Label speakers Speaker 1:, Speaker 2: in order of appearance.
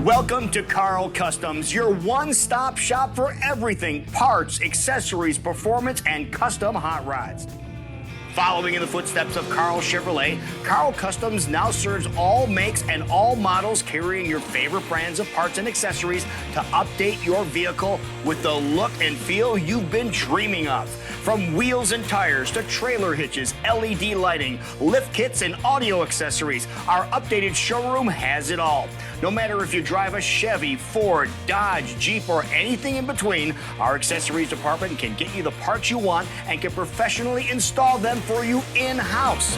Speaker 1: Welcome to Karl Kustoms, your one-stop shop for everything parts, accessories, performance, and custom hot rods. Following in the footsteps of Karl Chevrolet, Karl Kustoms now serves all makes and all models, carrying your favorite brands of parts and accessories to update your vehicle with the look and feel you've been dreaming of. From wheels and tires to trailer hitches, LED lighting, lift kits, and audio accessories, our updated showroom has it all. No matter if you drive a Chevy, Ford, Dodge, Jeep, or anything in between, our accessories department can get you the parts you want and can professionally install them for you in-house.